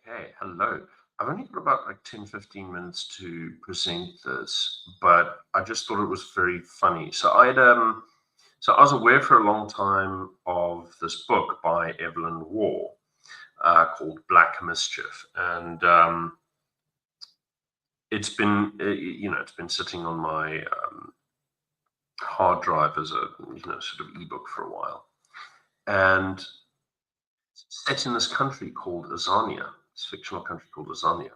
Okay, hello. I've only got about like 10, 15 minutes to present this, but I just thought it was very funny. So I was aware for a long time of this book by Evelyn Waugh called Black Mischief, and it's been sitting on my hard drive as a sort of ebook for a while, and set in this country called Azania, this fictional country called Azania.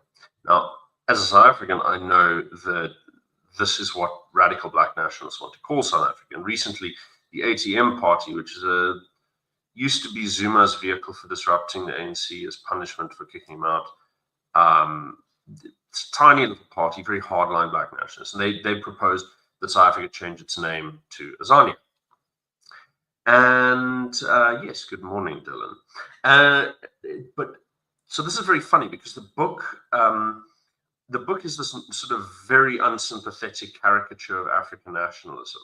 Now, as a South African, I know that this is what radical black nationalists want to call South Africa. And recently, the ATM party, which is used to be Zuma's vehicle for disrupting the ANC as punishment for kicking him out. It's a tiny little party, very hardline black nationalists, and they proposed that South Africa change its name to Azania. And yes, good morning, Dylan. But so this is very funny because the book is this sort of very unsympathetic caricature of African nationalism,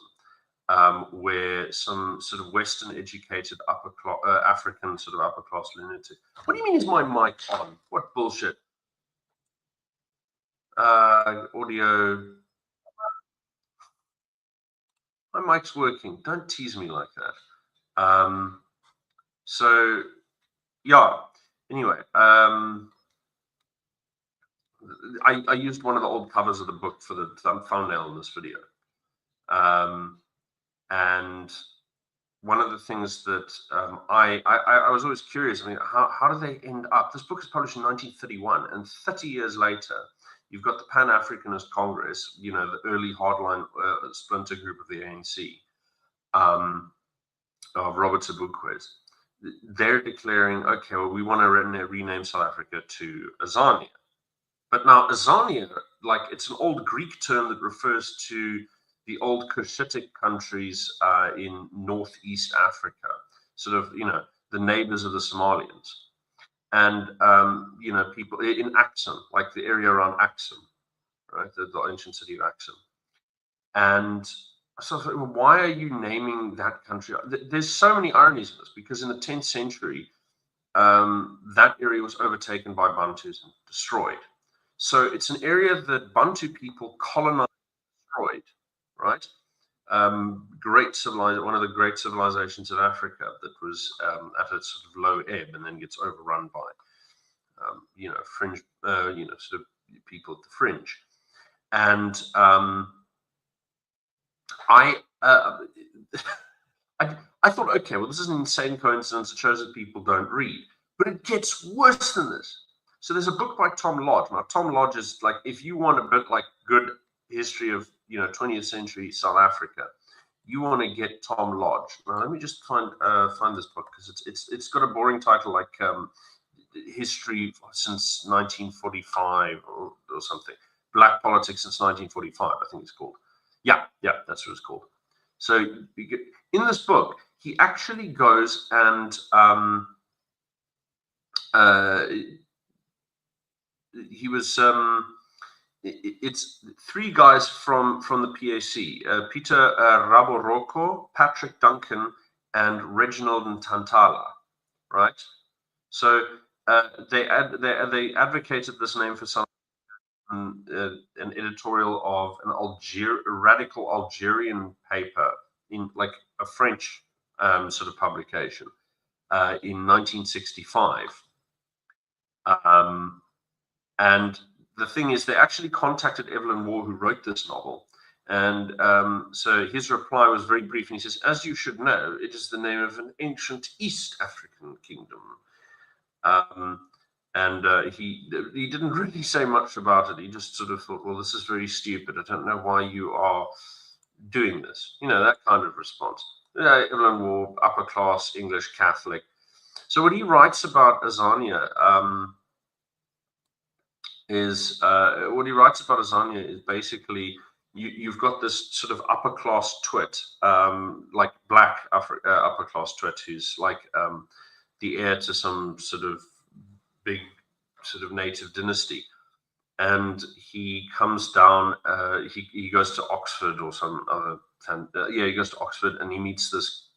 where some sort of Western-educated African sort of upper class lunatic. What do you mean is my mic on? What bullshit? Audio. My mic's working. Don't tease me like that. So yeah. Anyway, I used one of the old covers of the book for the thumbnail in this video. And one of the things that I was always curious, I mean, how do they end up? This book is published in 1931, and 30 years later, you've got the Pan-Africanist Congress, the early hardline splinter group of the ANC, of Robert Sobukwe's. They're declaring, okay, well, we want to rename South Africa to Azania. But now Azania, like, it's an old Greek term that refers to the old Cushitic countries in northeast Africa, sort of, the neighbors of the Somalians. And, people in Axum, like the area around Axum, right, the ancient city of Axum. And so I thought, well, why are you naming that country? There's so many ironies in this, because in the 10th century, that area was overtaken by Bantus and destroyed. So it's an area that Bantu people colonized and destroyed, right? One of the great civilizations of Africa that was at a sort of low ebb and then gets overrun by, fringe, sort of people at the fringe. And I thought, okay, well, this is an insane coincidence. It shows that people don't read, but it gets worse than this. So there's a book by Tom Lodge. Now, Tom Lodge is like, if you want a bit like good history of 20th century South Africa, you want to get Tom Lodge. Now, let me just find this book, because it's got a boring title like History since 1945 or something. Black Politics since 1945, I think it's called. Yeah, that's what it's called. So in this book, he actually goes and he was it's three guys from the PAC: Peter Raboroko, Patrick Duncan, and Reginald Ntantala, right? So they advocated this name for some an editorial of a radical Algerian paper in like a French sort of publication in 1965. And the thing is, they actually contacted Evelyn Waugh, who wrote this novel. And so his reply was very brief. And he says, as you should know, it is the name of an ancient East African kingdom. And he didn't really say much about it. He just sort of thought, well, this is very stupid. I don't know why you are doing this. That kind of response. Evelyn Waugh, upper class, English Catholic. So what he writes about Azania is basically you've got this sort of upper class twit, like black upper class twit, who's like the heir to some sort of big sort of native dynasty, and he comes down. He goes to Oxford or some other. He goes to Oxford and he meets this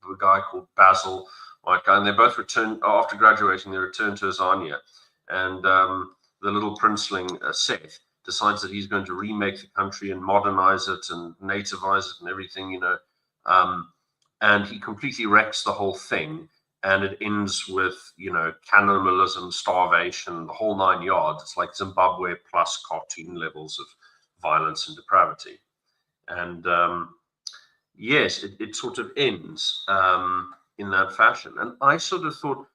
a guy called Basil, white guy, and they both return after graduating. They return to Azania, and the little princeling Seth decides that he's going to remake the country and modernize it and nativize it and everything, and he completely wrecks the whole thing. And it ends with, cannibalism, starvation, the whole 9 yards. It's like Zimbabwe plus cartoon levels of violence and depravity. And yes, it sort of ends in that fashion. And I sort of thought,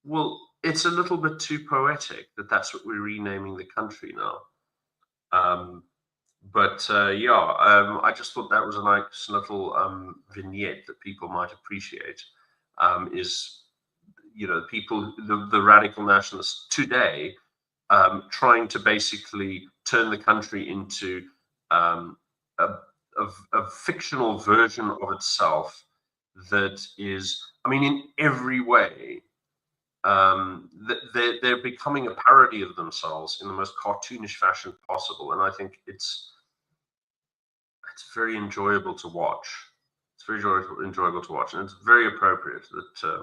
well, it's a little bit too poetic that's what we're renaming the country now. I just thought that was a nice little vignette that people might appreciate. Is people, the radical nationalists today, trying to basically turn the country into a fictional version of itself that is, in every way, they're becoming a parody of themselves in the most cartoonish fashion possible, and I think it's very enjoyable to watch. It's very enjoyable to watch, and it's very appropriate that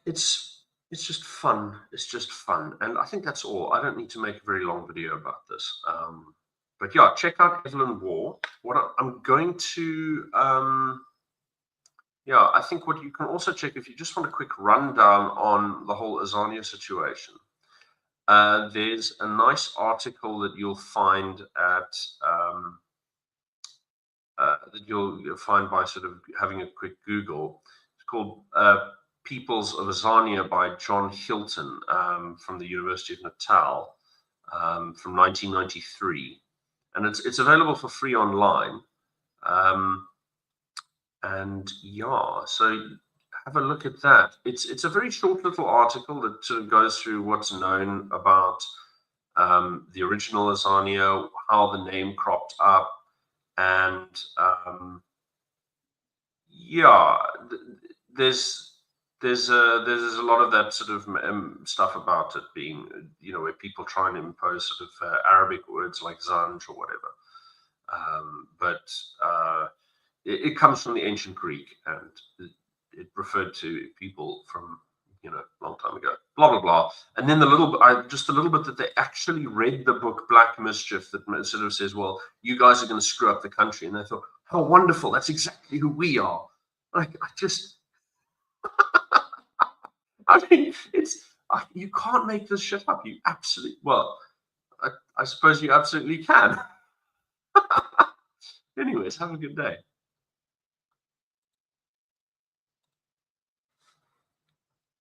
it's just fun. It's just fun, and I think that's all. I don't need to make a very long video about this. But yeah, check out Evelyn Waugh. What I'm going to I think what you can also check, if you just want a quick rundown on the whole Azania situation, there's a nice article that you'll find at that you'll find by sort of having a quick Google. It's called Peoples of Azania by John Hilton from the University of Natal from 1993, and it's available for free online. So have a look at that. It's a very short little article that sort of goes through what's known about the original Azania, how the name cropped up, and there's a lot of that sort of stuff about it being, where people try and impose sort of Arabic words like zanj or whatever, but it comes from the ancient Greek, and it referred to people from a long time ago. Blah blah blah. And then just a little bit that they actually read the book Black Mischief that sort of says, well, you guys are going to screw up the country, and they thought, how wonderful! That's exactly who we are. Like you can't make this shit up. You absolutely I suppose you absolutely can. Anyways, have a good day.